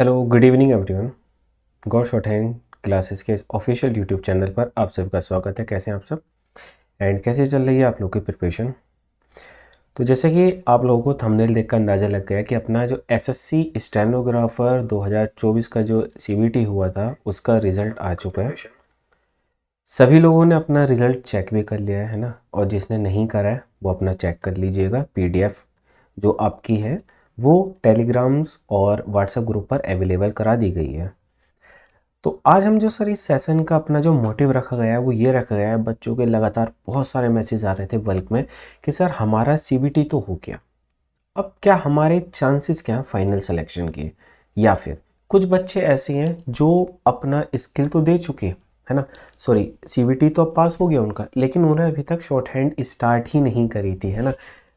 Hello good evening everyone. God short hand classes के official YouTube channel पर आप सबका स्वागत है। कैसे हैं आप सब एंड कैसे चल रही है आप लोगों की प्रिपरेशन? तो जैसे कि आप लोगों को थंबनेल देखकर अंदाज़ा लग गया कि अपना जो एसएससी स्टेनोग्राफर 2024 का जो सीबीटी हुआ था उसका रिज़ल्ट आ चुका है। सभी लोगों ने अपना रिज़ल्ट चेक भी कर लिया है ना, और जिसने नहीं करा है वो अपना चेक कर लीजिएगा। पीडीएफ जो आपकी है वो टेलीग्राम्स और व्हाट्सएप ग्रुप पर अवेलेबल करा दी गई है। तो आज हम जो सर इस सेशन का अपना जो मोटिव रखा गया है वो ये रखा गया है, बच्चों के लगातार बहुत सारे मैसेज आ रहे थे बल्क में कि सर हमारा सीबीटी तो हो गया, अब क्या हमारे चांसेस क्या हैं फाइनल सिलेक्शन के, या फिर कुछ बच्चे ऐसे हैं जो अपना स्किल तो दे चुके है ना, सॉरी सीबीटी तो अब पास हो गया उनका, लेकिन उन्होंने अभी तक शॉर्ट हैंड स्टार्ट ही नहीं करी थी है ना।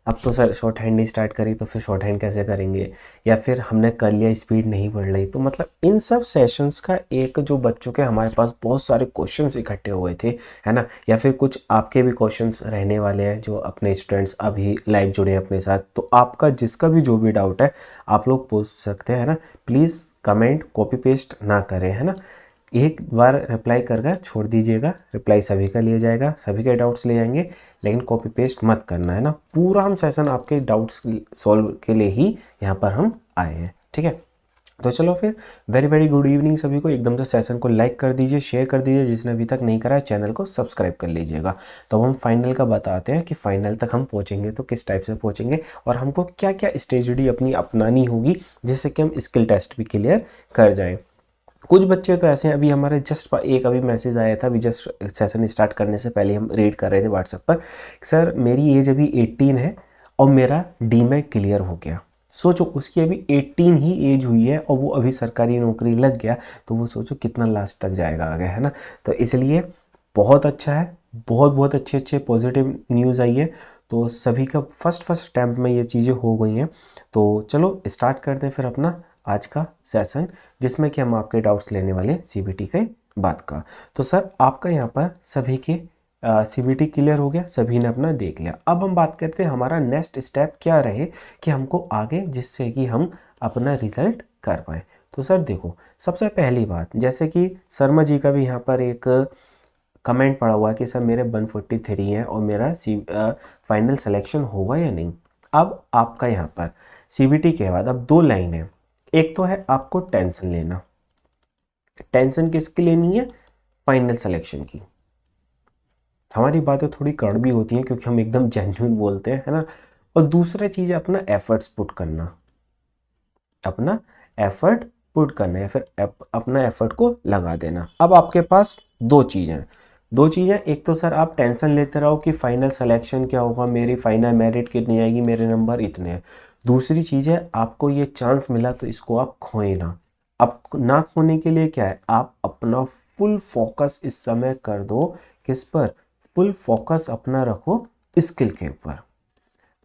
अब तो सर शॉर्ट हैंड नहीं स्टार्ट करी तो फिर शॉर्ट हैंड कैसे करेंगे, या फिर हमने कर लिया स्पीड नहीं बढ़ रही। तो मतलब इन सब सेशंस का एक जो बच्चों के हमारे पास बहुत सारे क्वेश्चंस इकट्ठे हुए थे है ना, या फिर कुछ आपके भी क्वेश्चंस रहने वाले हैं जो अपने स्टूडेंट्स अभी लाइव जुड़े हैं अपने साथ। तो आपका जिसका भी जो भी डाउट है आप लोग पूछ सकते हैं ना। प्लीज़ कमेंट कॉपी पेस्ट ना करें है ना, एक बार रिप्लाई कर कर छोड़ दीजिएगा, रिप्लाई सभी का लिया जाएगा, सभी के डाउट्स ले जाएंगे, लेकिन कॉपी पेस्ट मत करना है ना। पूरा हम सेशन आपके डाउट्स सॉल्व के लिए ही यहाँ पर हम आए हैं, ठीक है। तो चलो फिर वेरी वेरी गुड इवनिंग सभी को। एकदम से सेशन को लाइक कर दीजिए, शेयर कर दीजिए, जिसने अभी तक नहीं करा है चैनल को सब्सक्राइब कर लीजिएगा। तो हम फाइनल का बताते हैं कि फाइनल तक हम पहुँचेंगे तो किस टाइप से पहुँचेंगे और हमको क्या क्या स्ट्रेटजी अपनी अपनानी होगी जिससे कि हम स्किल टेस्ट भी क्लियर कर जाएँ। कुछ बच्चे तो ऐसे हैं, अभी हमारे जस्ट एक अभी मैसेज आया था, अभी जस्ट सेशन स्टार्ट करने से पहले हम रीड कर रहे थे व्हाट्सएप पर, सर मेरी एज अभी 18 है और मेरा डीमैट क्लियर हो गया। सोचो उसकी अभी 18 ही एज हुई है और वो अभी सरकारी नौकरी लग गया, तो वो सोचो कितना लास्ट तक जाएगा आगे है ना। तो इसलिए बहुत अच्छा है, बहुत बहुत अच्छे अच्छे पॉजिटिव न्यूज़ आई है। तो सभी का फर्स्ट अटैम्प्ट में ये चीज़ें हो गई हैं। तो चलो स्टार्ट करते हैं फिर अपना आज का सेशन, जिसमें कि हम आपके डाउट्स लेने वाले सीबीटी के बात का। तो सर आपका यहाँ पर सभी के सीबीटी क्लियर हो गया, सभी ने अपना देख लिया। अब हम बात करते हैं हमारा नेक्स्ट स्टेप क्या रहे कि हमको आगे, जिससे कि हम अपना रिजल्ट कर पाएँ। तो सर देखो सबसे पहली बात, जैसे कि शर्मा जी का भी यहाँ पर एक कमेंट पड़ा हुआ है कि सर मेरे 143 हैं और मेरा फाइनल सिलेक्शन होगा या नहीं। अब आपका यहाँ पर सीबीटी के बाद अब दो लाइन है। एक तो है आपको टेंशन लेना, टेंशन किसकी लेनी है? फाइनल सिलेक्शन की। हमारी बातें थोड़ी कड़वी होती हैं क्योंकि हम एकदम जेन्युइन बोलते हैं है ना। और दूसरा चीज़ है अपना एफर्ट्स पुट करना, अपना एफर्ट पुट करना या फिर अपना एफर्ट को लगा देना। अब आपके पास दो चीज़ें, एक तो सर आप टेंशन लेते रहो कि फाइनल सिलेक्शन क्या होगा, मेरी फाइनल मेरिट कितनी आएगी, मेरे नंबर इतने हैं। दूसरी चीज़ है आपको ये चांस मिला तो इसको आप खोए ना। अब ना खोने के लिए क्या है, आप अपना फुल फोकस इस समय कर दो, किस पर? फुल फोकस अपना रखो स्किल के ऊपर।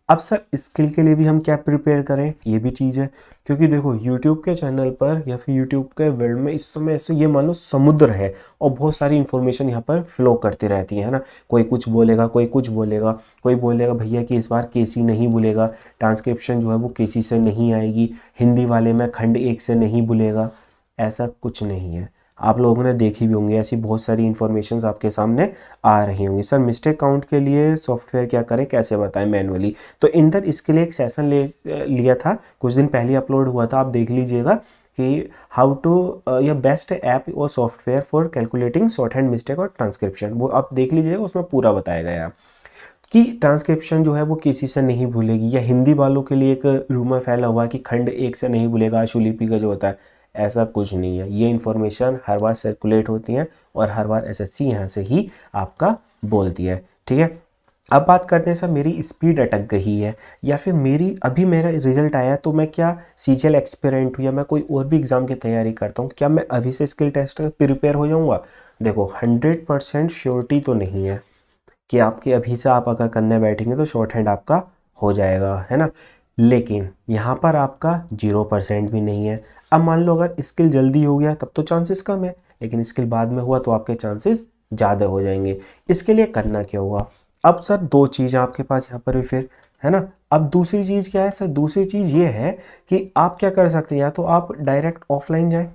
अब सर स्किल के लिए भी हम क्या प्रिपेयर करें, ये भी चीज़ है। क्योंकि देखो यूट्यूब के चैनल पर या फिर यूट्यूब के वर्ल्ड में इस समय ऐसे ये मानो समुद्र है और बहुत सारी इन्फॉर्मेशन यहाँ पर फ्लो करती रहती है ना। कोई कुछ बोलेगा, कोई कुछ बोलेगा, कोई बोलेगा भैया कि इस बार केसी नहीं बोलेगा, ट्रांसक्रिप्शन जो है वो केसी से नहीं आएगी, हिंदी वाले में खंड 1 से नहीं बोलेगा। ऐसा कुछ नहीं है, आप लोगों ने देखी भी होंगी ऐसी बहुत सारी इन्फॉर्मेशंस आपके सामने आ रही होंगी। सर मिस्टेक काउंट के लिए सॉफ्टवेयर क्या करें, कैसे बताएं मैनुअली, तो इंदर इसके लिए एक सेशन लिया था, कुछ दिन पहले अपलोड हुआ था, आप देख लीजिएगा कि हाउ टू या बेस्ट ऐप और software for calculating short hand mistake और ट्रांसक्रिप्शन, वो आप देख लीजिएगा, उसमें पूरा बताया गया कि ट्रांसक्रिप्शन जो है वो किसी से नहीं भूलेगी। या हिंदी वालों के लिए एक रूमर फैला हुआ है कि खंड 1 से नहीं भूलेगा, आशुलिपि का जो होता है, ऐसा कुछ नहीं है। ये इन्फॉर्मेशन हर बार सर्कुलेट होती है और हर बार एसएससी यहाँ से ही आपका बोलती है, ठीक है। अब बात करते हैं सर मेरी स्पीड अटक गई है या फिर मेरा रिजल्ट आया तो मैं क्या सीजीएल एक्सपेरेंट हूँ या मैं कोई और भी एग्ज़ाम की तैयारी करता हूँ, क्या मैं अभी से स्किल टेस्ट प्रिपेयर हो जाऊँगा? देखो 100% श्योरिटी तो नहीं है कि आपके अभी से आप अगर करने बैठेंगे तो शॉर्ट हैंड आपका हो जाएगा है ना, लेकिन यहाँ पर आपका 0% भी नहीं है। अब मान लो अगर स्किल जल्दी हो गया तब तो चांसेस कम है, लेकिन स्किल बाद में हुआ तो आपके चांसेस ज़्यादा हो जाएंगे। इसके लिए करना क्या हुआ? अब सर दो चीज़ आपके पास यहाँ पर भी फिर है ना। अब दूसरी चीज़ क्या है सर, दूसरी चीज़ ये है कि आप क्या कर सकते हैं, या तो आप डायरेक्ट ऑफलाइन जाएं,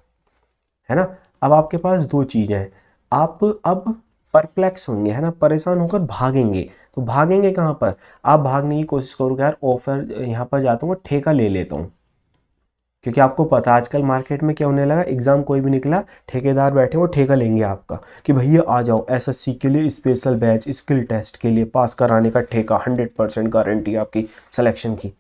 है ना। अब आपके पास दो चीज़ें हैं, आप अब परप्लेक्स होंगे, है ना, परेशान होकर भागेंगे। तो भागेंगे कहाँ पर, आप भागने की कोशिश करोगे यार ऑफर यहाँ पर जाता हूँ ठेका ले लेता हूँ, क्योंकि आपको पता आजकल मार्केट में क्या होने लगा, एग्जाम कोई भी निकला ठेकेदार बैठे वो ठेका लेंगे आपका कि भैया आ जाओ एसएससी के लिए स्पेशल बैच, स्किल टेस्ट के लिए पास कराने का ठेका, 100% गारंटी आपकी सिलेक्शन की।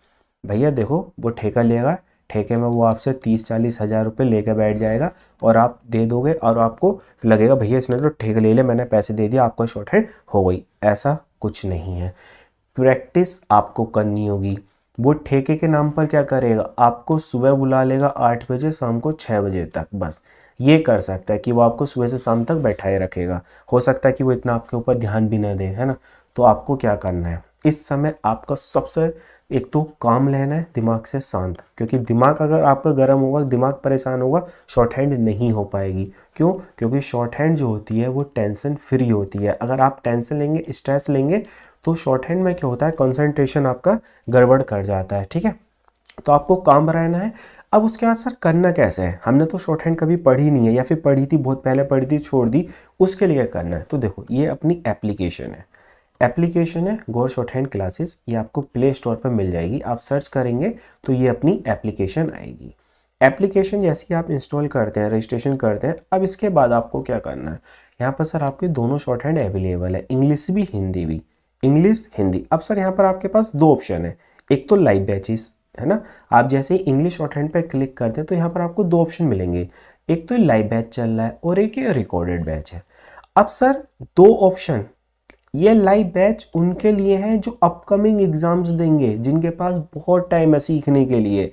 भैया देखो वो ठेका लेगा, ठेके में वो आपसे 30-40 हज़ार रुपये लेकर बैठ जाएगा और आप दे दोगे और आपको लगेगा भैया इसने तो ठेका ले लिया, मैंने पैसे दे दिया, आपका शॉर्ट हैंड हो गई। ऐसा कुछ नहीं है, प्रैक्टिस आपको करनी होगी। वो ठेके के नाम पर क्या करेगा, आपको सुबह बुला लेगा 8 बजे, शाम को 6 बजे तक, बस ये कर सकता है कि वो आपको सुबह से शाम तक बैठाए रखेगा। हो सकता है कि वो इतना आपके ऊपर ध्यान भी ना दे, है ना। तो आपको क्या करना है इस समय, आपका सबसे एक तो काम लेना है, दिमाग से शांत, क्योंकि दिमाग अगर आपका गर्म होगा, दिमाग परेशान होगा, शॉर्ट हैंड नहीं हो पाएगी। क्यों, क्योंकि शॉर्ट हैंड जो होती है वो टेंशन फ्री होती है। अगर आप टेंशन लेंगे, स्ट्रेस लेंगे, तो शॉर्ट हैंड में क्या होता है, कंसंट्रेशन आपका गड़बड़ कर जाता है, ठीक है। तो आपको काम रहना है। अब उसके बाद सर करना कैसे है, हमने तो शॉर्ट हैंड कभी पढ़ी नहीं है, या फिर पढ़ी थी बहुत पहले पढ़ी थी छोड़ दी, उसके लिए करना है। तो देखो ये अपनी एप्लीकेशन है, एप्लीकेशन है गौर शॉर्ट हैंड क्लासेस, ये आपको प्ले स्टोर पर मिल जाएगी, आप सर्च करेंगे तो ये अपनी एप्लीकेशन आएगी। एप्लीकेशन जैसे ही आप इंस्टॉल करते हैं, रजिस्ट्रेशन करते हैं, अब इसके बाद आपको क्या करना है, यहाँ पर सर आपके दोनों शॉर्ट हैंड अवेलेबल है, इंग्लिश भी हिंदी भी, इंग्लिश हिंदी। अब सर यहाँ पर आपके पास दो ऑप्शन है, एक तो लाइव बैचेस, है ना। आप जैसे ही इंग्लिश शॉर्ट हैंड पर क्लिक करते हैं तो यहाँ पर आपको दो ऑप्शन मिलेंगे, एक तो लाइव बैच चल रहा है और एक ये रिकॉर्डेड बैच है। अब सर दो ऑप्शन, ये लाइव बैच उनके लिए है जो अपकमिंग एग्जाम्स देंगे, जिनके पास बहुत टाइम है सीखने के लिए,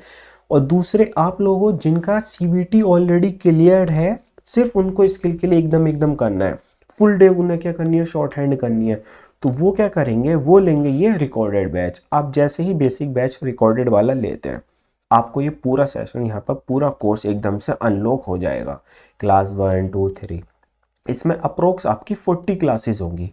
और दूसरे आप लोगों जिनका सीबीटी ऑलरेडी क्लियर्ड है, सिर्फ उनको स्किल के लिए एकदम करना है, फुल डे उन्हें क्या करनी है, शॉर्ट हैंड करनी है। तो वो क्या करेंगे, वो लेंगे ये रिकॉर्डेड बैच। आप जैसे ही बेसिक बैच रिकॉर्डेड वाला लेते हैं, आपको ये पूरा सेशन यहाँ पर पूरा कोर्स एकदम से अनलॉक हो जाएगा, क्लास 1 2 3। इसमें अप्रोक्स आपकी 40 क्लासेस होंगी,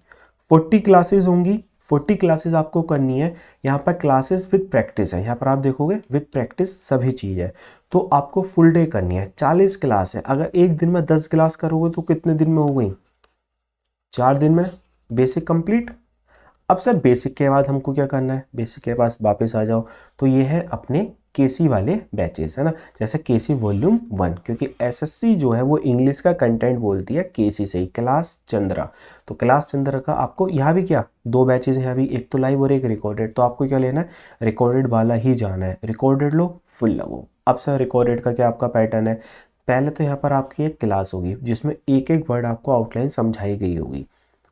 40 क्लासेस होंगी, 40 क्लासेस आपको करनी है। यहाँ पर क्लासेस विद प्रैक्टिस है, यहाँ पर आप देखोगे विद प्रैक्टिस सभी चीज़ है। तो आपको फुल डे करनी है, 40 क्लास है। अगर एक दिन में 10 क्लास करोगे तो कितने दिन में हो गई, 4 दिन में बेसिक कंप्लीट। अब सर बेसिक के बाद हमको क्या करना है, बेसिक के पास वापस आ जाओ, तो ये है अपने केसी वाले बैचेस, है ना, जैसे केसी वॉल्यूम 1, क्योंकि एसएससी जो है वो इंग्लिश का कंटेंट बोलती है केसी से ही, क्लास चंद्रा। तो क्लास चंद्रा का आपको यहाँ भी क्या दो बैचेस हैं, यहाँ भी एक तो लाइव और एक रिकॉर्डेड। तो आपको क्या लेना है, रिकॉर्डेड वाला ही जाना है, रिकॉर्डेड लो फुल लगो। अब सर रिकॉर्डेड का क्या आपका पैटर्न है, पहले तो यहाँ पर आपकी एक क्लास होगी जिसमें एक एक वर्ड आपको आउटलाइन समझाई गई होगी,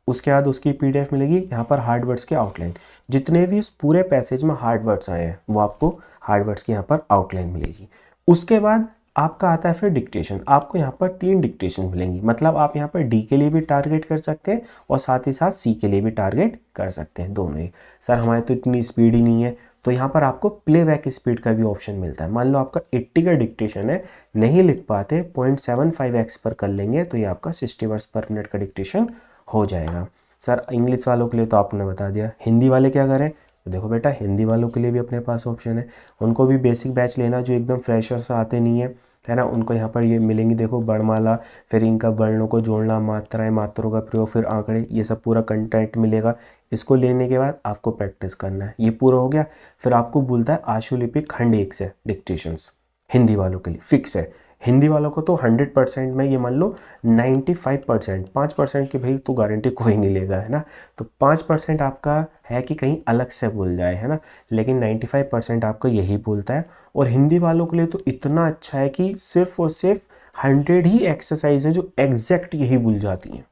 उसके बाद उसकी पीडीएफ मिलेगी, यहाँ पर हार्ड वर्ड्स के आउटलाइन, जितने भी इस पूरे पैसेज में हार्ड वर्ड्स आए हैं वो आपको हार्ड वर्ड्स की यहाँ पर आउटलाइन मिलेगी। उसके बाद आपका आता है फिर डिक्टेशन, आपको यहाँ पर 3 डिक्टेशन मिलेंगी, मतलब आप यहाँ पर डी के लिए भी टारगेट कर सकते हैं और साथ ही साथ सी के लिए भी टारगेट कर सकते हैं, दोनों ही। सर हमारे तो इतनी स्पीड ही नहीं है, तो यहाँ पर आपको प्लेबैक स्पीड का भी ऑप्शन मिलता है। मान लो आपका 80 का डिक्टेशन है, नहीं लिख पाते, 0.75x पर कर लेंगे तो ये आपका 60 वर्ड्स पर मिनट का डिक्टेशन हो जाएगा। सर इंग्लिश वालों के लिए तो आपने बता दिया, हिंदी वाले क्या करें, तो देखो बेटा हिंदी वालों के लिए भी अपने पास ऑप्शन है, उनको भी बेसिक बैच लेना जो एकदम फ्रेशर्स आते नहीं है ना, उनको यहाँ पर ये मिलेंगी, देखो वर्णमाला, फिर इनका वर्णों को जोड़ना, मात्राएं, मात्रों का प्रयोग, फिर आंकड़े, ये सब पूरा कंटेंट मिलेगा। इसको लेने के बाद आपको प्रैक्टिस करना है, ये पूरा हो गया। फिर आपको बोलता है आशुलिपि खंड 1 से डिक्टेशंस, हिंदी वालों के लिए फिक्स है। हिंदी वालों को तो 100% में ये मान लो 95%, 5% की भाई तो गारंटी कोई नहीं लेगा, है ना। तो 5% आपका है कि कहीं अलग से बोल जाए, है ना, लेकिन 95% आपका यही बोलता है। और हिंदी वालों के लिए तो इतना अच्छा है कि सिर्फ और सिर्फ 100 ही एक्सरसाइज है जो एग्जैक्ट यही भूल जाती हैं।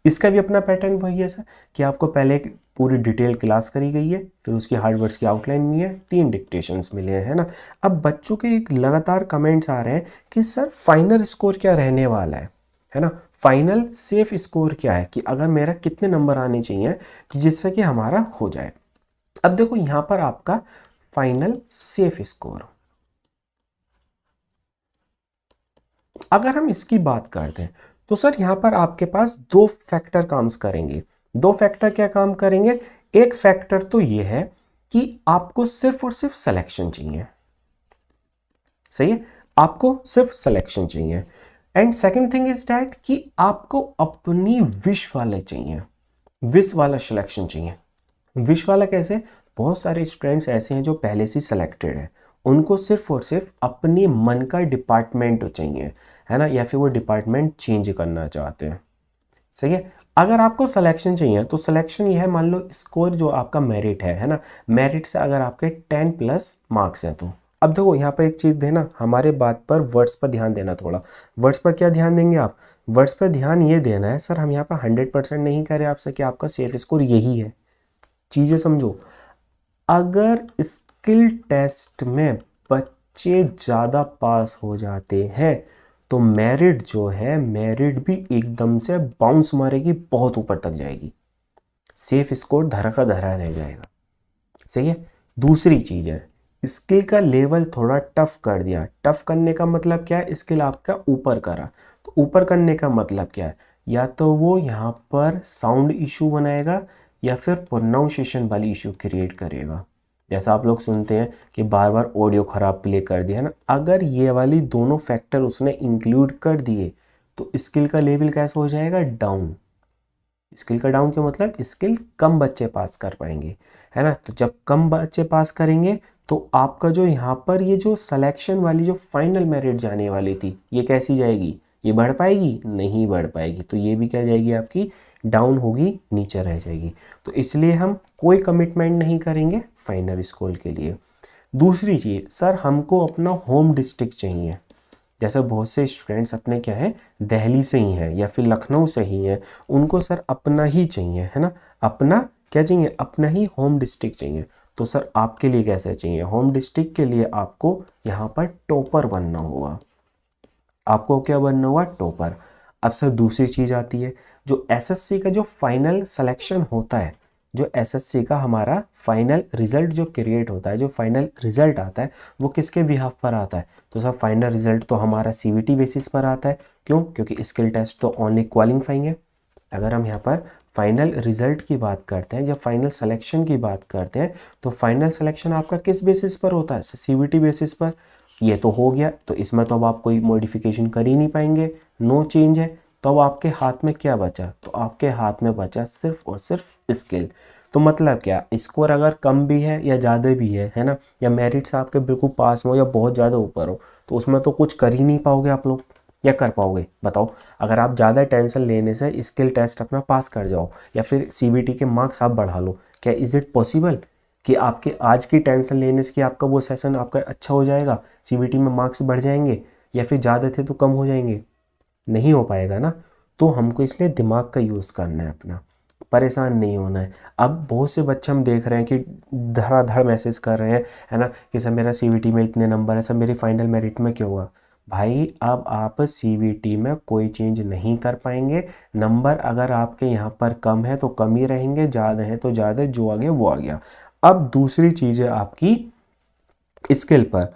इसका भी अपना पैटर्न वही है सर कि आपको पहले एक पूरी डिटेल क्लास करी गई है, फिर उसकी हार्ड वर्ड्स की आउटलाइन भी है, 3 डिक्टेशंस मिले हैं, है ना। अब बच्चों के एक लगातार कमेंट्स आ रहे हैं कि सर फाइनल स्कोर क्या रहने वाला है ना, फाइनल सेफ स्कोर क्या है, कि अगर मेरा कितने नंबर आने चाहिए कि जिससे कि हमारा हो जाए। अब देखो यहाँ पर आपका फाइनल सेफ स्कोर, अगर हम इसकी बात करते हैं तो सर यहाँ पर आपके पास 2 फैक्टर काम करेंगे। 2 फैक्टर क्या काम करेंगे, एक फैक्टर तो ये है कि आपको सिर्फ और सिर्फ सिलेक्शन चाहिए। सही है, आपको सिर्फ सिलेक्शन चाहिए। And second thing is that कि आपको अपनी विश वाले चाहिए, विश वाला सिलेक्शन चाहिए। विश वाला कैसे? बहुत सारे स्टूडेंट्स ऐसे हैं जो पहले से सिलेक्टेड है, उनको सिर्फ और सिर्फ अपने मन का डिपार्टमेंट चाहिए, है ना, या फिर वो डिपार्टमेंट चेंज करना चाहते हैं। सही है, अगर आपको सिलेक्शन चाहिए तो सिलेक्शन ये है, मान लो स्कोर जो आपका मेरिट है ना, मेरिट से अगर आपके 10+ मार्क्स हैं तो अब देखो यहाँ पर एक चीज़ देना, हमारे बात पर वर्ड्स पर ध्यान देना थोड़ा। वर्ड्स पर क्या ध्यान देंगे आप? वर्ड्स पर ध्यान ये देना है सर, हम यहाँ पर 100% नहीं कह रहे आपसे कि आपका सेफ स्कोर यही है। चीज़ें समझो, अगर स्किल टेस्ट में बच्चे ज़्यादा पास हो जाते हैं तो मेरिट जो है, मेरिट भी एकदम से बाउंस मारेगी, बहुत ऊपर तक जाएगी, सेफ स्कोर धरा का धरा रह जाएगा। सही है। दूसरी चीज़ है, स्किल का लेवल थोड़ा टफ कर दिया। टफ करने का मतलब क्या है? स्किल आपका ऊपर करा, तो ऊपर करने का मतलब क्या है? या तो वो यहाँ पर साउंड इशू बनाएगा या फिर प्रोनाउंसिएशन वाली इशू क्रिएट करेगा। जैसा आप लोग सुनते हैं कि बार बार ऑडियो ख़राब प्ले कर दिया, है ना, अगर ये वाली दोनों फैक्टर उसने इंक्लूड कर दिए तो स्किल का लेवल कैसा हो जाएगा? डाउन। स्किल का डाउन क्या मतलब? स्किल कम बच्चे पास कर पाएंगे, है ना। तो जब कम बच्चे पास करेंगे तो आपका जो यहाँ पर ये जो सिलेक्शन वाली जो फाइनल मेरिट जाने वाली थी, ये कैसी जाएगी? ये बढ़ पाएगी? नहीं बढ़ पाएगी। तो ये भी क्या जाएगी आपकी? डाउन होगी, नीचे रह जाएगी। तो इसलिए हम कोई कमिटमेंट नहीं करेंगे फाइनल स्कोर के लिए। दूसरी चीज़, सर हमको अपना होम डिस्ट्रिक्ट चाहिए। जैसे बहुत से स्टूडेंट्स अपने क्या है, दिल्ली से ही हैं या फिर लखनऊ से ही हैं, उनको सर अपना ही चाहिए, है ना, अपना क्या चाहिए? अपना ही होम डिस्ट्रिक्ट चाहिए। तो सर आपके लिए कैसे चाहिए? होम डिस्ट्रिक्ट के लिए आपको यहाँ पर टॉपर बनना होगा। आपको क्या बनना होगा? टॉपर। अब सर दूसरी चीज़ आती है, जो एसएससी का जो फाइनल सिलेक्शन होता है, जो एसएससी का हमारा फाइनल रिजल्ट जो क्रिएट होता है, जो फाइनल रिजल्ट आता है, वो किसके बिहाफ पर आता है? तो सर फाइनल रिजल्ट तो हमारा सीवीटी बेसिस पर आता है। क्यों? क्योंकि स्किल टेस्ट तो ओनली क्वालिफाइंग है। अगर हम यहाँ पर फाइनल रिजल्ट की बात करते हैं, जब फाइनल सिलेक्शन की बात करते हैं, तो फाइनल सिलेक्शन आपका किस बेसिस पर होता है? सीवीटी बेसिस पर। ये तो हो गया, तो इसमें तो अब आप कोई मॉडिफिकेशन कर ही नहीं पाएंगे, नो चेंज है। तो अब आपके हाथ में क्या बचा? तो आपके हाथ में बचा सिर्फ और सिर्फ स्किल। तो मतलब क्या, स्कोर अगर कम भी है या ज़्यादा भी है ना, या मेरिट से आपके बिल्कुल पास हो या बहुत ज़्यादा ऊपर हो, तो उसमें तो कुछ कर ही नहीं पाओगे आप लोग, या कर पाओगे? बताओ। अगर आप ज़्यादा टेंशन लेने से स्किल टेस्ट अपना पास कर जाओ या फिर सीवीटी के मार्क्स आप बढ़ा लो, क्या इज़ इट पॉसिबल कि आपके आज की टेंशन लेने से कि आपका वो सेशन आपका अच्छा हो जाएगा, सीवीटी में मार्क्स बढ़ जाएंगे, या फिर ज़्यादा थे तो कम हो जाएंगे? नहीं हो पाएगा ना। तो हमको इसलिए दिमाग का यूज़ करना है अपना, परेशान नहीं होना है। अब बहुत से बच्चे हम देख रहे हैं कि धड़ाधड़ मैसेज कर रहे हैं, है ना, कि सर मेरा सीवीटी में इतने नंबर है, सर मेरी फाइनल मेरिट में क्या हुआ? भाई अब आप सीवीटी में कोई चेंज नहीं कर पाएंगे। नंबर अगर आपके यहाँ पर कम है तो कम ही रहेंगे, ज़्यादा है तो ज़्यादा, जो आ गया वो आ गया। अब दूसरी चीज़ है आपकी स्किल पर।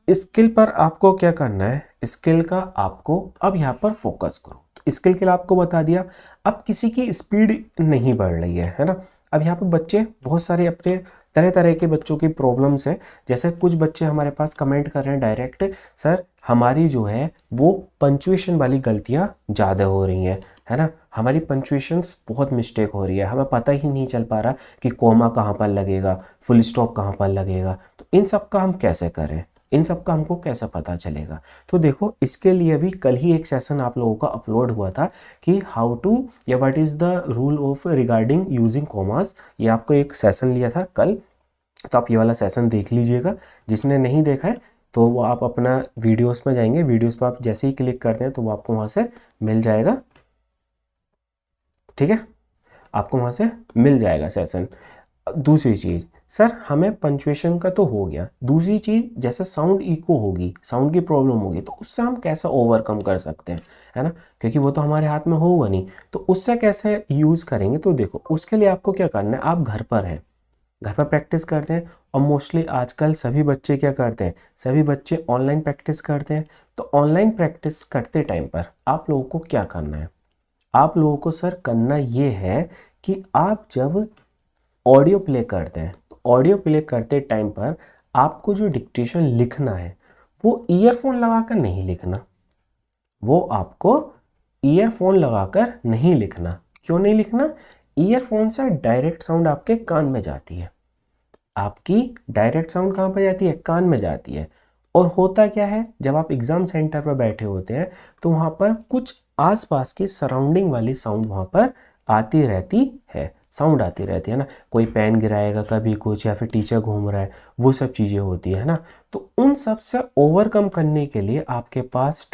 स्किल पर आपको क्या करना है? स्किल का आपको अब यहाँ पर फोकस करो। तो स्किल के लिए आपको बता दिया। अब किसी की स्पीड नहीं बढ़ रही है ना। अब यहाँ पर बच्चे बहुत सारे अपने तरह तरह के बच्चों की प्रॉब्लम्स है। जैसे कुछ बच्चे हमारे पास कमेंट कर रहे हैं डायरेक्ट, सर हमारी जो है वो पंचुएशन वाली गलतियाँ ज़्यादा हो रही हैं, है ना, हमारी पंचुएशंस बहुत मिस्टेक हो रही है, हमें पता ही नहीं चल पा रहा कि कोमा कहाँ पर लगेगा, फुल स्टॉप कहाँ पर लगेगा। तो इन सब का हम कैसे करें? इन सब का हमको कैसे पता चलेगा? तो देखो, इसके लिए भी कल ही एक सेशन आप लोगों का अपलोड हुआ था कि हाउ टू या what is the rule of regarding using commas. ये आपको एक सेशन लिया था कल, तो आप ये वाला सेशन देख लीजिएगा। जिसने नहीं देखा है तो वो आप अपना वीडियोस में जाएंगे, वीडियोस पर आप जैसे ही क्लिक करते हैं तो वो आपको वहाँ से मिल जाएगा। ठीक है, आपको वहाँ से मिल जाएगा सेशन। दूसरी चीज़, सर हमें पंचुएशन का तो हो गया, दूसरी चीज़ जैसे साउंड इको होगी, साउंड की प्रॉब्लम होगी, तो उससे हम कैसे ओवरकम कर सकते हैं, है ना, क्योंकि वो तो हमारे हाथ में होगा नहीं। तो उससे कैसे यूज़ करेंगे? तो देखो, उसके लिए आपको क्या करना है, आप घर पर हैं, घर पर प्रैक्टिस करते हैं। और मोस्टली आजकल सभी बच्चे क्या करते हैं, सभी बच्चे ऑनलाइन प्रैक्टिस करते हैं। तो ऑनलाइन प्रैक्टिस करते टाइम पर आप लोगों को क्या करना है? आप लोगों को सर करना ये है कि आप जब ऑडियो प्ले करते हैं तो ऑडियो प्ले करते टाइम पर आपको जो डिक्टेशन लिखना है वो ईयरफोन लगाकर नहीं लिखना, वो आपको ईयरफोन लगाकर नहीं लिखना। क्यों नहीं लिखना? ईयरफोन से डायरेक्ट साउंड आपके कान में जाती है, आपकी डायरेक्ट साउंड कहाँ पर जाती है? कान में जाती है। और होता क्या है, जब आप एग्ज़ाम सेंटर पर बैठे होते हैं तो वहाँ पर कुछ आसपास की सराउंडिंग वाली साउंड वहाँ पर आती रहती है, साउंड आती रहती है ना, कोई पेन गिराएगा कभी कुछ, या फिर टीचर घूम रहा है, वो सब चीज़ें होती है ना। तो उन सब से ओवरकम करने के लिए आपके पास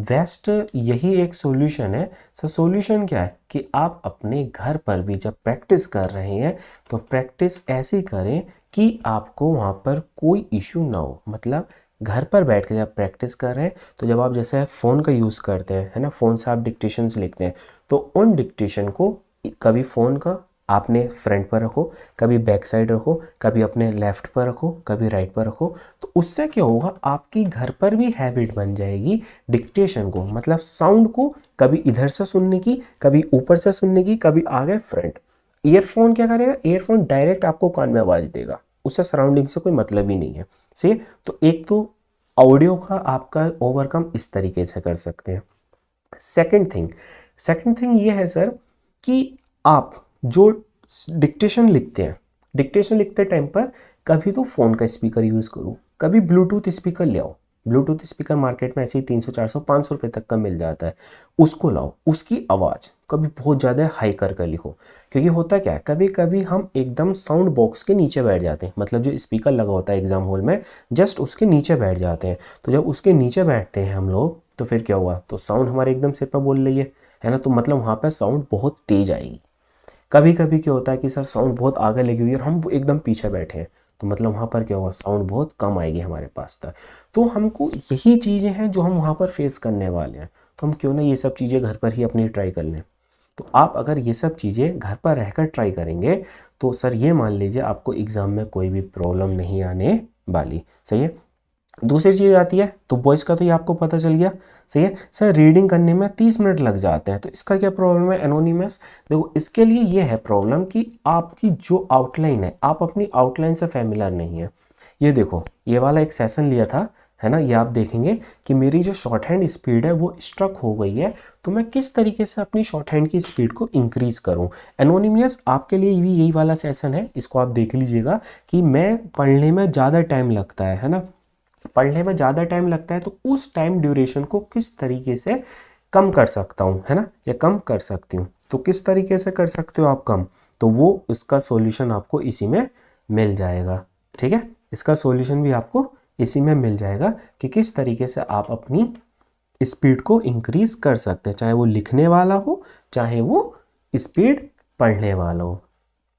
बेस्ट यही एक सॉल्यूशन है। सॉल्यूशन क्या है कि आप अपने घर पर भी जब प्रैक्टिस कर रहे हैं तो प्रैक्टिस ऐसी करें कि आपको वहाँ पर कोई इशू ना हो। मतलब घर पर बैठ के जब प्रैक्टिस कर रहे हैं तो जब आप जैसे फ़ोन का यूज़ करते हैं, है ना, फ़ोन से आप डिक्टेशंस लिखते हैं, तो उन डिक्टेशन को कभी फ़ोन का आपने फ्रंट पर रखो, कभी बैक साइड रखो, कभी अपने लेफ़्ट पर रखो, कभी राइट पर रखो। तो उससे क्या होगा, आपकी घर पर भी हैबिट बन जाएगी डिक्टेशन को, मतलब साउंड को कभी इधर से सुनने की, कभी ऊपर से सुनने की, कभी आगे फ्रंट। ईयरफोन क्या करेगा? ईयरफोन डायरेक्ट आपको कान में आवाज़ देगा, उससे सराउंडिंग से कोई मतलब ही नहीं है। सही। तो एक तो ऑडियो का आपका ओवरकम इस तरीके से कर सकते हैं। सेकंड थिंग ये है सर कि आप जो डिक्टेशन लिखते टाइम पर कभी तो फ़ोन का स्पीकर यूज़ करो, कभी ब्लूटूथ स्पीकर ले आओ। ब्लूटूथ स्पीकर मार्केट में ऐसे ही 300 400 500 रुपये तक का मिल जाता है, उसको लाओ। उसकी आवाज़ कभी बहुत ज़्यादा हाई कर लिखो, क्योंकि होता क्या है, कभी कभी हम एकदम साउंड बॉक्स के नीचे बैठ जाते हैं, मतलब जो स्पीकर लगा होता है एग्ज़ाम हॉल में जस्ट उसके नीचे बैठ जाते हैं। तो जब उसके नीचे बैठते हैं हम लोग तो फिर क्या हुआ, तो साउंड हमारे एकदम सिर पर बोल रही है ना, तो मतलब वहाँ पर साउंड बहुत तेज आएगी। कभी कभी क्या होता है कि सर साउंड बहुत आगे लगी हुई है और हम एकदम पीछे बैठे हैं, तो मतलब वहाँ पर क्या होगा, साउंड बहुत कम आएगी हमारे पास तक। तो हमको यही चीज़ें हैं जो हम वहाँ पर फेस करने वाले हैं, तो हम क्यों ना ये सब चीज़ें घर पर ही अपनी ट्राई कर लें। तो आप अगर ये सब चीज़ें घर पर रहकर ट्राई करेंगे तो सर ये मान लीजिए आपको एग्ज़ाम में कोई भी प्रॉब्लम नहीं आने वाली। सही है। दूसरी चीज़ आती है, तो वॉइस का तो ये आपको पता चल गया। सही है सर, रीडिंग करने में 30 मिनट लग जाते हैं, तो इसका क्या प्रॉब्लम है? एनोनिमस। देखो इसके लिए ये है प्रॉब्लम कि आपकी जो आउटलाइन है, आप अपनी आउटलाइन से फैमिलियर नहीं है। ये देखो, ये वाला एक सेशन लिया था, है ना, ये आप देखेंगे कि मेरी जो शॉर्ट हैंड स्पीड है वो स्ट्रक हो गई है, तो मैं किस तरीके से अपनी शॉर्ट हैंड की स्पीड को इंक्रीज़ करूं। एनोनिमस आपके लिए भी यही वाला सेशन है, इसको आप देख लीजिएगा कि मैं पढ़ने में ज़्यादा टाइम लगता है ना, पढ़ने में ज़्यादा टाइम लगता है, तो उस टाइम ड्यूरेशन को किस तरीके से कम कर सकता हूँ, है ना, या कम कर सकती हूँ। तो किस तरीके से कर सकते हो आप कम, तो वो इसका सॉल्यूशन आपको इसी में मिल जाएगा। ठीक है, इसका सॉल्यूशन भी आपको इसी में मिल जाएगा कि किस तरीके से आप अपनी स्पीड को इंक्रीज कर सकते हैं, चाहे वो लिखने वाला हो, चाहे वो स्पीड पढ़ने वाला हो।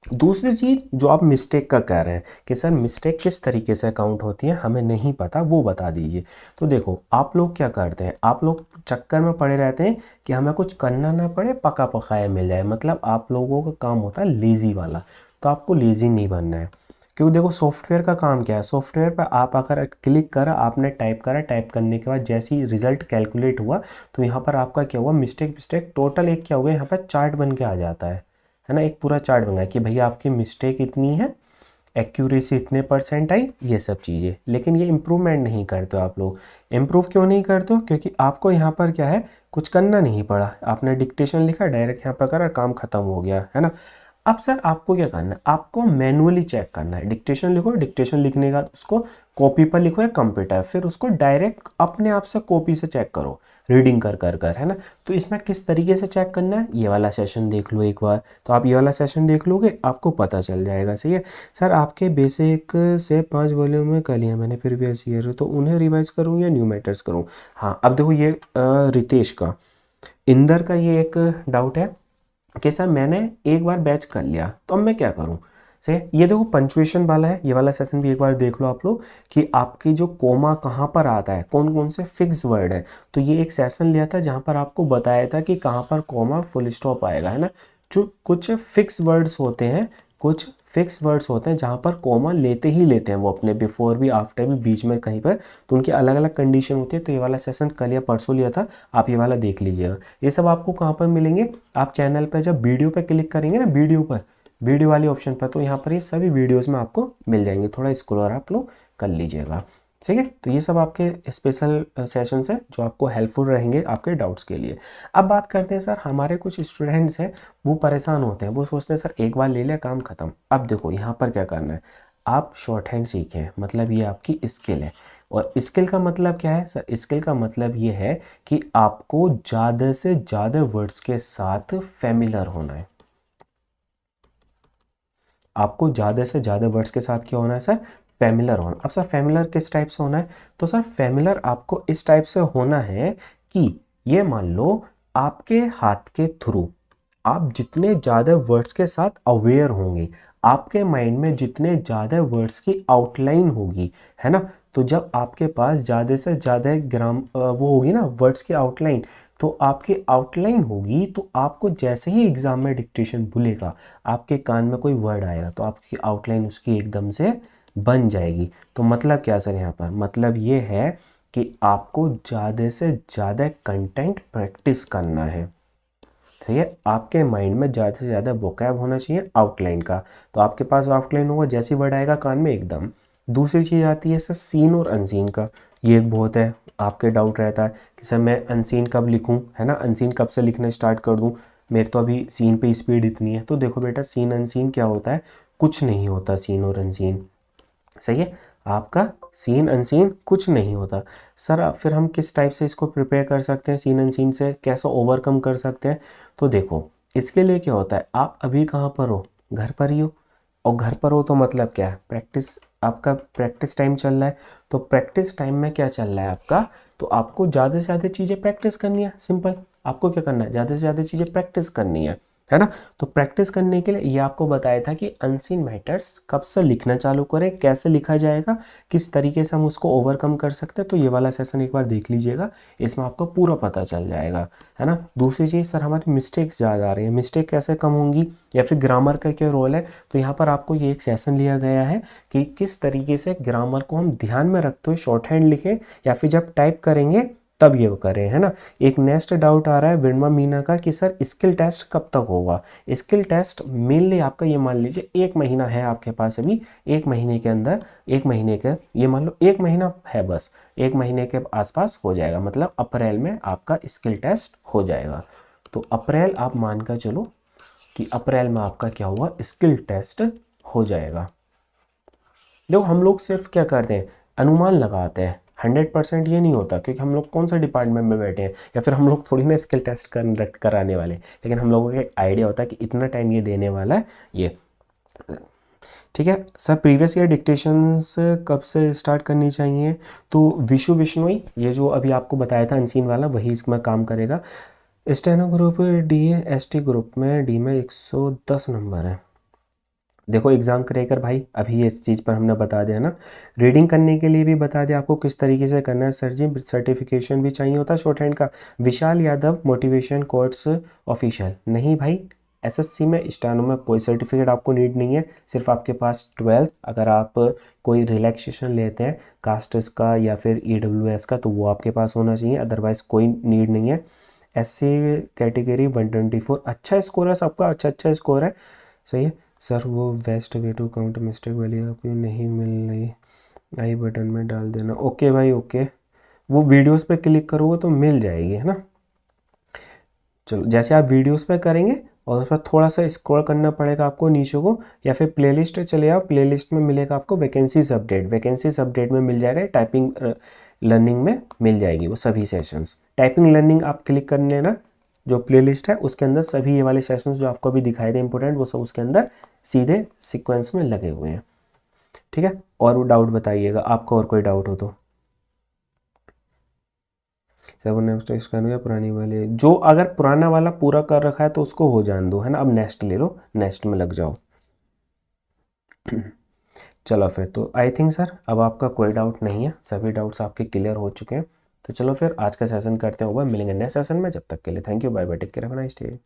दूसरी चीज़ जो आप मिस्टेक का कह रहे हैं कि सर मिस्टेक किस तरीके से काउंट होती है, हमें नहीं पता, वो बता दीजिए। तो देखो आप लोग क्या करते हैं, आप लोग चक्कर में पड़े रहते हैं कि हमें कुछ करना ना पड़े, पका पकाया मिल जाए, मतलब आप लोगों का काम होता है लेज़ी वाला। तो आपको लेज़ी नहीं बनना है, क्योंकि देखो सॉफ्टवेयर का काम क्या है, सॉफ्टवेयर पर आप अगर क्लिक करा, आपने टाइप करा, टाइप करने के बाद जैसे ही रिजल्ट कैलकुलेट हुआ तो यहाँ पर आपका क्या हुआ, मिस्टेक टोटल एक क्या हो गया, यहाँ पर चार्ट बन के आ जाता है ना, एक पूरा चार्ट बना है कि भैया आपकी मिस्टेक इतनी है, एक्यूरेसी इतने % आई, ये सब चीज़ें। लेकिन ये इम्प्रूवमेंट नहीं करते हो आप लोग। इम्प्रूव क्यों नहीं करते हो? क्योंकि आपको यहाँ पर क्या है, कुछ करना नहीं पड़ा, आपने डिक्टेशन लिखा, डायरेक्ट यहाँ पर करा, काम खत्म हो गया, है ना। अब सर आपको क्या करना है, आपको मैनुअली चेक करना है। डिक्टेशन लिखो, डिक्टेशन लिखने के बाद उसको कॉपी पर लिखो या कंप्यूटर, फिर उसको डायरेक्ट अपने आप से कॉपी से चेक करो, रीडिंग कर, है ना। तो इसमें किस तरीके से चेक करना है, ये वाला सेशन देख लो एक बार, तो आप ये वाला सेशन देख लोगे, आपको पता चल जाएगा। सही है सर, आपके बेसिक से 5 वॉल्यूम में कर लिया मैंने प्रीवियस ईयर, तो उन्हें रिवाइज करूँ या न्यू मैटर्स करूँ। हाँ, अब देखो ये रितेश का, इंदर का ये एक डाउट है कि सर मैंने एक बार बैच कर लिया तो अब मैं क्या करूं। से ये देखो पंचुएशन वाला है, ये वाला सेशन भी एक बार देख लो आप लोग कि आपकी जो कोमा कहाँ पर आता है, कौन कौन से फिक्स वर्ड है। तो ये एक सेशन लिया था जहाँ पर आपको बताया था कि कहाँ पर कोमा फुल स्टॉप आएगा, है ना। जो कुछ फिक्स वर्ड्स होते हैं, कुछ फिक्स वर्ड्स होते हैं जहाँ पर कोमा लेते ही लेते हैं वो अपने, बिफोर भी आफ्टर भी, बीच में कहीं पर, तो उनकी अलग अलग कंडीशन होती है। तो ये वाला सेशन कल या परसों लिया था, आप ये वाला देख लीजिएगा। ये सब आपको कहाँ पर मिलेंगे, आप चैनल पर जब वीडियो पर क्लिक करेंगे ना, वीडियो पर, वीडियो वाली ऑप्शन पर, तो यहाँ पर ये सभी वीडियोस में आपको मिल जाएंगे, थोड़ा स्क्रॉल आप लोग कर लीजिएगा। ठीक है, तो ये सब आपके स्पेशल सेशंस हैं जो आपको हेल्पफुल रहेंगे आपके डाउट्स के लिए। अब बात करते हैं सर, हमारे कुछ स्टूडेंट्स हैं वो परेशान होते हैं, वो सोचते हैं सर एक बार ले लिया काम खत्म। अब देखो यहाँ पर क्या करना है, आप शॉर्ट हैंड सीखें, मतलब ये आपकी स्किल है। और स्किल का मतलब क्या है सर, स्किल का मतलब ये है कि आपको ज़्यादा से ज़्यादा वर्ड्स के साथ फेमिलियर होना है। आपको ज़्यादा से ज़्यादा वर्ड्स के साथ क्या होना है सर, फेमिलियर होना। अब सर फेमिलियर किस टाइप से होना है, तो सर फेमिलियर आपको इस टाइप से होना है कि ये मान लो आपके हाथ के थ्रू आप जितने ज़्यादा वर्ड्स के साथ अवेयर होंगे, आपके माइंड में जितने ज़्यादा वर्ड्स की आउटलाइन होगी, है ना, तो जब आपके पास ज़्यादा से ज़्यादा वो होगी ना वर्ड्स की आउटलाइन, तो आपकी आउटलाइन होगी, तो आपको जैसे ही एग्ज़ाम में डिक्टेशन भूलेगा, आपके कान में कोई वर्ड आएगा तो आपकी आउटलाइन उसकी एकदम से बन जाएगी। तो मतलब क्या सर यहाँ पर, मतलब ये है कि आपको ज़्यादा से ज़्यादा कंटेंट प्रैक्टिस करना है। ठीक है, आपके माइंड में ज़्यादा से ज़्यादा वोकैब होना चाहिए आउटलाइन का। तो आपके पास आउटलाइन होगा, जैसे वर्ड आएगा कान में एकदम। दूसरी चीज़ आती है सर सीन और अनसीन का। ये एक बहुत है, आपके डाउट रहता है कि सर मैं अनसीन कब लिखूं, है ना, अनसीन कब से लिखना स्टार्ट कर दूं, मेरे तो अभी सीन पे स्पीड इतनी है। तो देखो बेटा, सीन अनसीन क्या होता है, कुछ नहीं होता सीन और अनसीन। सही है, आपका सीन अनसीन कुछ नहीं होता। सर फिर हम किस टाइप से इसको प्रिपेयर कर सकते हैं, सीन अनसीन से कैसे ओवरकम कर सकते हैं। तो देखो इसके लिए क्या होता है, आप अभी कहाँ पर हो, घर पर ही हो। और घर पर हो तो मतलब क्या है, प्रैक्टिस, आपका प्रैक्टिस टाइम चल रहा है। तो प्रैक्टिस टाइम में क्या चल रहा है आपका, तो आपको ज़्यादा से ज़्यादा चीज़ें प्रैक्टिस करनी है। सिंपल, आपको क्या करना है, ज़्यादा से ज़्यादा चीज़ें प्रैक्टिस करनी है ना। तो प्रैक्टिस करने के लिए ये आपको बताया था कि अनसीन मैटर्स कब से लिखना चालू करें, कैसे लिखा जाएगा, किस तरीके से हम उसको ओवरकम कर सकते हैं। तो ये वाला सेशन एक बार देख लीजिएगा, इसमें आपको पूरा पता चल जाएगा, है ना। दूसरी चीज़ सर, हमारी मिस्टेक्स ज़्यादा आ रही है, मिस्टेक कैसे कम होंगी, या फिर ग्रामर का क्या रोल है। तो यहाँ पर आपको ये एक सेशन लिया गया है कि किस तरीके से ग्रामर को हम ध्यान में रखते हुए शॉर्ट हैंड लिखें, या फिर जब टाइप करेंगे तब ये करें, है ना। एक नेक्स्ट डाउट आ रहा है विनमा मीना का कि सर स्किल टेस्ट कब तक होगा। स्किल टेस्ट मेनली आपका, ये मान लीजिए 1 महीना है आपके पास अभी, 1 महीने के अंदर, 1 महीने के, ये मान लो 1 महीना है बस, 1 महीने के आसपास हो जाएगा, मतलब अप्रैल में आपका स्किल टेस्ट हो जाएगा। तो अप्रैल आप मान कर चलो कि अप्रैल में आपका क्या हुआ, स्किल टेस्ट हो जाएगा। देखो हम लोग सिर्फ क्या करते हैं, अनुमान लगाते हैं, 100% ये नहीं होता, क्योंकि हम लोग कौन सा डिपार्टमेंट में बैठे हैं, या फिर हम लोग थोड़ी ना स्किल टेस्ट कराने वाले। लेकिन हम लोगों को एक आइडिया होता है कि इतना टाइम ये देने वाला है ये। ठीक है सर, प्रीवियस ईयर डिक्टेशंस कब से स्टार्ट करनी चाहिए। तो विशु विश्नोई, ये जो अभी आपको बताया था अनसीन वाला, वही इसमें काम करेगा। Steno group D S T group में डी में 110 नंबर है। देखो एग्जाम क्रैकर भाई, अभी इस चीज़ पर हमने बता दिया ना। रीडिंग करने के लिए भी बता दिया आपको किस तरीके से करना है। सर जी सर्टिफिकेशन भी चाहिए होता है शॉर्ट हैंड का। विशाल यादव मोटिवेशन कोर्स ऑफिशियल, नहीं भाई, एसएससी में स्टेनो में कोई सर्टिफिकेट आपको नीड नहीं है, सिर्फ आपके पास 12th, अगर आप कोई रिलैक्सेशन लेते हैं कास्टस का या फिर ईडब्ल्यूएस का, तो वो आपके पास होना चाहिए, अदरवाइज कोई नीड नहीं है। एससी कैटेगरी 124, अच्छा स्कोर है सबका, अच्छा स्कोर है, सही है। सर वो best way to count mistake वाली आपको नहीं मिल रही, आई बटन में डाल देना। ओके भाई ओके, वो वीडियोस पे क्लिक करोगे तो मिल जाएगी, है ना। चलो जैसे आप वीडियोस पे करेंगे और उस पर थोड़ा सा स्क्रॉल करना पड़ेगा आपको नीचे को, या फिर प्लेलिस्ट चले आओ, प्लेलिस्ट में मिलेगा आपको वैकेंसीज अपडेट, वैकेंसीज अपडेट में मिल जाएगा, टाइपिंग लर्निंग में मिल जाएगी वो सभी सेशंस। टाइपिंग लर्निंग आप क्लिक कर लेना, जो प्लेलिस्ट है उसके अंदर सभी ये वाले सेशंस जो आपको अभी दिखाए थे इंपॉर्टेंट, वो सब उसके अंदर सीधे सीक्वेंस में लगे हुए हैं। ठीक है, और वो डाउट बताइएगा आपको, और कोई डाउट हो तो। 7 नेक्स्ट स्कैन या पुरानी वाले, जो अगर पुराना वाला पूरा कर रखा है तो उसको हो जान दो, है ना। अब नेक्स्ट ले लो, नेक्स्ट में लग जाओ। चलो फिर तो आई थिंक सर अब आपका कोई डाउट नहीं है, सभी डाउट्स आपके क्लियर हो चुके हैं। तो चलो फिर आज का सेशन करते हुए मिलेंगे नेक्स्ट सेशन में, जब तक के लिए thank you, bye bye, take care, have a nice day.